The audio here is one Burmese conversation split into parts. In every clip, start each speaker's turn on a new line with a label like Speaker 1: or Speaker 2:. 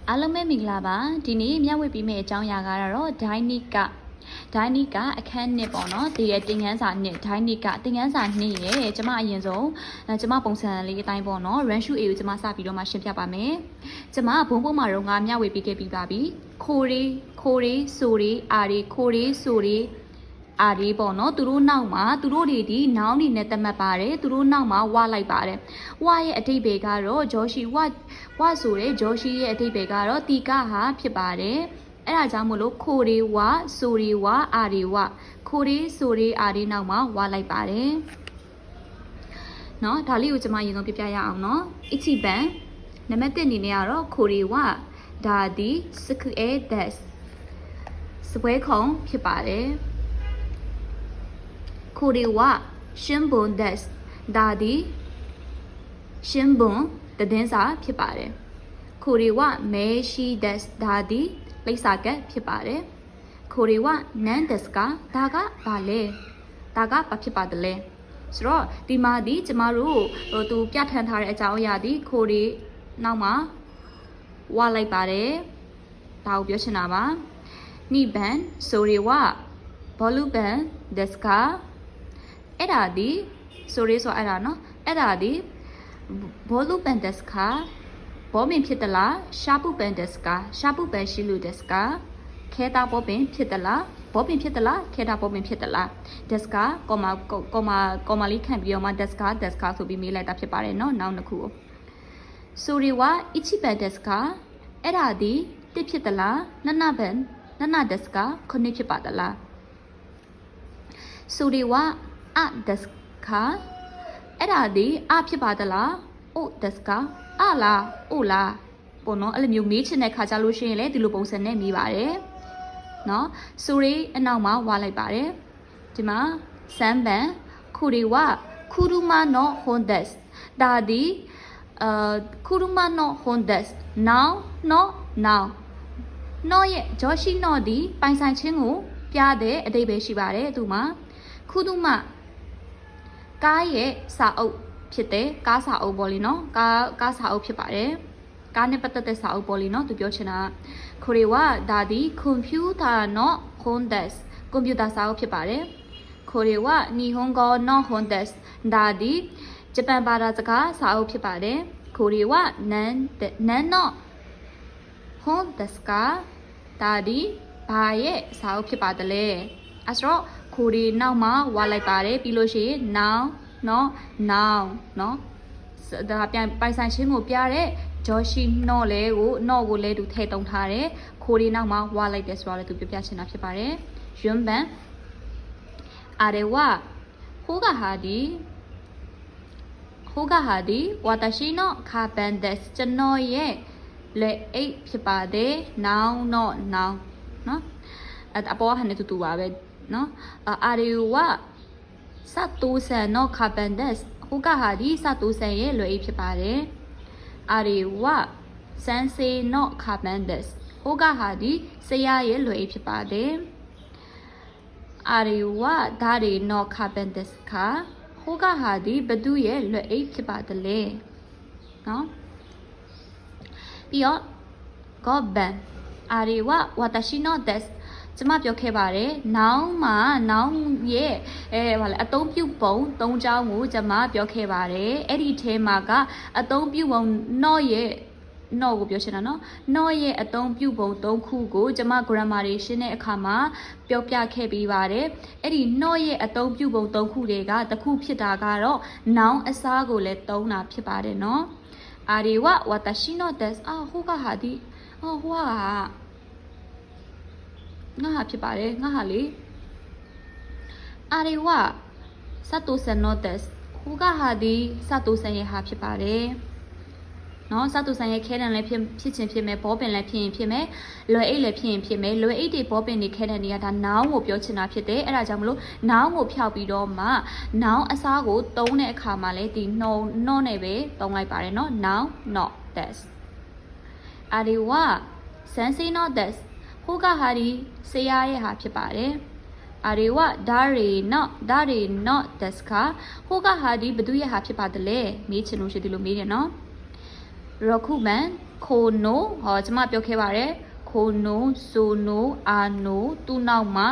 Speaker 1: အားလုံးပဲမင်္ဂလာပါဒီနေ့မျှဝေပေးမယ့်အကြောင်းအရာကတော့ဒိုင်းနိကအခန်းနှစ်ပေါ့နော်ဒီရဲ့တင်ငန်းစာနှစ်ဒိုင်းနိကတင်ငန်းစာနှစ်ရဲ့ကျမအရင်ဆုံးကျမပုံစံလေးအတိုင်းပေါ့နော် run shoot A ကိုကျမစပြီးတော့မှရှင်းပြပါမယ်ကျမဘုံပုံမှာတော့ငါမျှဝေပေးခဲ့ပြီးပါပြီခိုးရီဆိုရီအာရီခိုးရီဆိုရီအာဒီပေါ့နော်သူတို့နောက်မှာသူတို့တွေဒီနောင်းနေနဲ့တတ်မှတ်ပါတယ်သူတို့နောက်မှာဝလိုက်ပါတယ်ဝရဲ့အဓိပ္ပာယ်ကတော့ဂျော်ရှီဝဆိုတဲ့ဂျော်ရှီရဲ့အဓိပ္ပာယ်ကတော့တီကဟာဖြစ်ပါတယ်အဲ့ဒါကြောင့်မို့လို့ခိုရီဝဆိုရီဝအာဒီဝခိုရီဆိုရီအာဒီနောက်မှာဝလိုက်ပါတယ်နော်ဒါလေးကိုကျွန်မရင်ဆုံးပြပြရအောင်နော်အချီပန်နံပါတ်1အနေနဲ့ကတော့ခိုရီဝဒါဒီစကူအဲဒက်စပွဲခုံဖြစ်ပါတယ်ခိုရီဝရှင်ဘွန်ဒက်ဒါဒီရှင်ဘွန်တည်င်းစာဖြစ်ပါတယ်ခိုရီဝမဲရှိဒက်ဒါဒီလိပ်စာကတ်ဖြစ်ပါတယ်ခိုရီဝနန်ဒက်ကာဒါကဘာလဲဒါကဘာဖြစ်ပါတယ်လဲဆိုတော့ဒီမှာဒီကျမတို့သူပြဋ္ဌာန်းထားတဲ့အကြောင်းအရာဒီခိုရီနောက်မှာဝလိုက်ပါတယ်ဒါကိုပြောချင်တာပါနိဘန်ဆိုရီဝဘောလူဘန်ဒက်ကာအဲ့ဒါဒီဆိုရဲဆိုအဲ့ဒါနော်အဲ့ဒါဒီဘောလူပန်ဒက်စကာဘောမင်ဖြစ်တလားရှာပုပန်ဒက်စကာရှာပုပန်ရှိလူဒက်စကာခဲတာဘောပင်ဖြစ်တလားဘောပင်ဖြစ်တလားခဲတာဘောပင်ဖြစ်တလားဒက်စကာကောမာလေးခံပြီးတော့မှဒက်စကာဆိုပြီးမေးလိုက်တာဖြစ်ပါတယ်နော်နောက်တစ်ခုကိုဆိုရီဝါအချီပန်ဒက်စကာအဲ့ဒါဒီတစ်ဖြစ်တလားနနဒက်စကာခုနှစ်ဖြစ်ပါတလားဆိုရီဝါအဒက်စကာအဲ့ဒါဒီအဖြစ်ပါတလားအိုဒက်စကာအလားအိုလားပေါ့နော်အဲ့လိုမျိုးမေးချင်တဲ့ခါကြလို့ရှိရင်လည်းဒီလိုပုံစံနဲ့မေးပါတယ်နော်ဆိုရီအနောက်မှာဝါလိုက်ပါတယ်ဒီမှာစမ်ဘန်ခူရီဝခူရူမာနောဟွန်ဒက်ဒါဒီခူရူမာနောဟွန်ဒက်နောရဲ့ဂျောရှိနောဒီပိုင်ဆိုင်ခြင်းကိုပြတဲ့အဓိပ္ပာယ်ရှိပါတယ်သူမှာခူဒူမာကားရဲ့စာအုပ်ဖြစ်တဲ့ကားစာအုပ်ပေါ့လေနော်ကားစာအုပ်ဖြစ်ပါတယ်ကားနဲ့ပတ်သက်တဲ့စာအုပ်ပေါ့လေနော်သူပြောချင်တာခိုရီဝဒါဒီကွန်ပျူတာနော်ဟွန်ဒက်ကွန်ပျူတာစာအုပ်ဖြစ်ပါတယ်ခိုရီဝနီဟွန်ဂေါနော်ဟွန်ဒက်ဒါဒီဂျပန်ဘာသာစကားစာအုပ်ဖြစ်ပါတယ်ခိုရီဝနန်နော်ဟွန်ဒက်ကာဒါဒီဘာရဲ့စာအုပ်ဖြစ်ပါတယ်လေအဲ့ဆိုခိုရီနောက်မှာဝါလိုက်ပါတယ်ပြီးလို့ရှိရင် now ဒါပြန်ပိုင်ဆိုင်ခြင်းကိုပြတဲ့ဂျော်ရှိနော့ကိုလဲသူထည့်သုံးထားတယ်ခိုရီနောက်မှာဝါလိုက်တယ်ဆိုတော့လည်းသူပြပြချင်တာဖြစ်ပါတယ်ယွန်းဘန်အာရေဝဟိုကဟာဒီဝါတရှိနော့ခါပန်ဒက်ကျွန်တော်ရဲ့လက်အိတ်ဖြစ်ပါတယ် now နော်အပေါ်ဟာနဲ့တူပါပဲနော်အာရီဝစတူဆန်နော်ကာပန်ဒက်ဟိုကဟာဒီစတူဆန်ရဲ့လွယ်အိတ်ဖြစ်ပါတယ်အာရီဝစန်စေနော်ကာပန်ဒက်ဟိုကဟာဒီဆရာရဲ့လွယ်အိတ်ဖြစ်ပါတယ်အာရီဝဒါရီနော်ကာပန်ဒက်ခါဟိုကဟာဒီဘဒူရဲ့လွယ်အိတ်ဖြစ်ပါတယ်လေနော်ပြီးတော့ဂေါဘန်အာရီဝဝါတရှိနော့ဒက်ကျမပြောခဲ့ပါတယ်နောင်ရဲ့အသုံးပြုပုံ၃ချောင်းကိုကျမပြောခဲ့ပါတယ်အဲ့ဒီထဲမှာကအသုံးပြုပုံနော့ကိုပြောချင်တာနော်နော့ရဲ့အသုံးပြုပုံ၃ခုကိုကျမ grammar တွေရှင်းတဲ့အခါမှာပြောပြခဲ့ပြီးပါတယ်အဲ့ဒီနော့ရဲ့အသုံးပြုပုံ၃ခုတွေကတစ်ခုဖြစ်တာကတော့နောင်အစားကိုလည်းသုံးတာဖြစ်ပါတယ်နော်အာရီဝဝတရှိနော့ဒက်ဟိုကဟာဒီဟိုကငါဟာဖြစ်ပါတယ်ငါဟာလေအာရီဝစတူဆန်နိုဒက်ဟူကဟာဒီစတူဆန်ရဲ့ဟာဖြစ်ပါတယ်နော်စတူဆန်ရဲ့ခဲတံလည်းဖြစ်ချင်ဖြစ်မယ်ဘောပင်လည်းဖြစ်မယ်လွယ်အိတ်လည်းဖြစ်မယ်လွယ်အိတ်တွေဘောပင်တွေခဲတံတွေကဒါနောင်းကိုပြောချင်တာဖြစ်တယ်အဲ့ဒါကြောင့်မလို့နောင်းကိုဖျောက်ပြီးတော့မှနောင်းအစားကိုတုံးတဲ့အခါမှာလည်းဒီနောနဲ့ပဲတုံးလိုက်ပါတယ်နော်နောင်း not that အာရီဝစန်စီnot thatဟိုကဟာဒီဆရာရဲ့ဟာဖြစ်ပါတယ်အာရီဝဒါရီနော့ဒက်စကာဟိုကဟာဒီဘသူရဲ့ဟာဖြစ်ပါတယ်လေမေးချင်လို့ရှိတယ်လို့မေးတယ်နော်ရခုမန် ခိုနိုဟောကျွန်မပြောခဲ့ပါတယ်ခိုနိုဆိုနိုအာနိုသူ့နောက်မှာ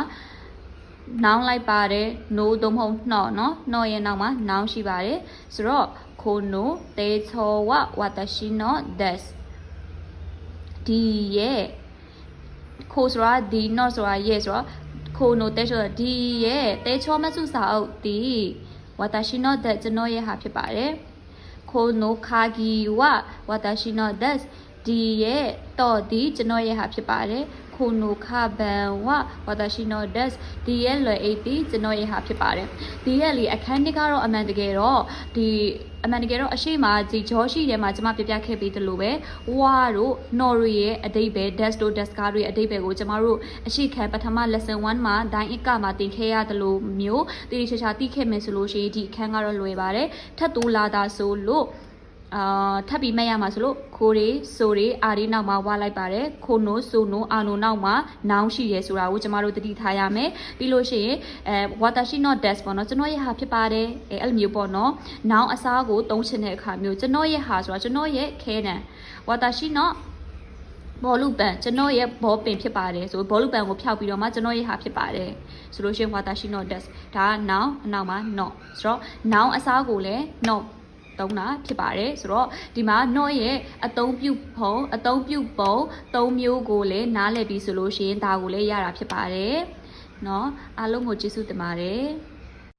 Speaker 1: နောင်လိုက်ပါတယ်နိုးတော့မဟုတ်နှော့နော်နှော့ရဲ့နောက်မှာနောင်ရှိပါတယ်ဆိုတော့ခိုနိုတေချောဝဝါတရှိနောဒက်ဒီရဲ့ခိုဆိုတာဒီနော့ဆိုတာရဲ့ဆိုတော့ခိုနိုတေချောဒီရဲ့တေချောမဆုစာအုပ်ဒီဝါတရှိနောဒက်ကျွန်တော်ရဲ့ဟာဖြစ်ပါတယ်ခိုနိုခါဂီဝဝါတရှိနောဒက်ဒီရဲ့တော့ဒီကျွန်တော်ရဲ့ဟာဖြစ်ပါတယ်ခိုနိုခဘန်ဝဝါတရှိနောဒက်ဒီရဲ့လွယ်အိတ်ဒီကျွန်တော်ရဲ့ဟာဖြစ်ပါတယ်ဒီရဲ့လေအခန်းတစ်ကတော့အမှန်တကယ်တော့ဒီအမှန်တကယ်တော့အရှိမဒီဂျောရှိထဲမှာကျွန်မပြပြခဲ့ပြီးသလိုပဲဝါတို့နော်ရီရဲ့အတိတ်ပဲ desk တို့ desk ကားတွေအတိတ်ပဲကိုကျွန်မတို့အရှိခံပထမ lesson 1မှာဒိုင်းအကမှာသင်ခဲ့ရတယ်လို့မျိုးတိတိကျကျသိခဲ့မယ်ဆိုလို့ရှိရင်ဒီအခန်းကတော့လွယ်ပါတယ်ထပ်တူလာတာဆိုလို့ထပ်ပြီးမဲ့ရမှာဆိုလို့ခိုးတွေဆိုတွေအာတွေနောက်မှာဝါလိုက်ပါတယ်ခိုနိုဆိုနိုအာနိုနောက်မှာနောင်ရှိရဲဆိုတာကိုကျမတို့သတိထားရမယ်ပြီးလို့ရှိရင်ဝါတာရှိနော့ desk ပေါ့နော်ကျွန်တော်ရဲ့ဟာဖြစ်ပါတယ်အဲ့လိုမျိုးပေါ့နော်နောင်အစားကိုသုံးချင်တဲ့အခါမျိုးကျွန်တော်ရဲ့ဟာဆိုတာကျွန်တော်ရဲ့ခဲတံဝါတာရှိနော့ဘောလူပန်ကျွန်တော်ရဲ့ဘောပင်ဖြစ်ပါတယ်ဆိုဘောလူပန်ကိုဖျောက်ပြီးတော့မှကျွန်တော်ရဲ့ဟာဖြစ်ပါတယ်ဆိုလို့ရှိရင်ဝါတာရှိနော့ desk ဒါကနောင်အနောက်မှာ not ဆိုတော့နောင်အစားကိုလည်း notသုံးတာဖြစ်ပါတယ်ဆိုတော့ဒီမှာ not ရဲ့အသုံးပြုပုံ၃မျိုးကိုလည်းနားလည်ပြီးဆိုလို့ရှိရင်ဒါကိုလည်းရတာဖြစ်ပါတယ်เนาะအားလုံးကိုကျေးဇူးတင်ပါတယ်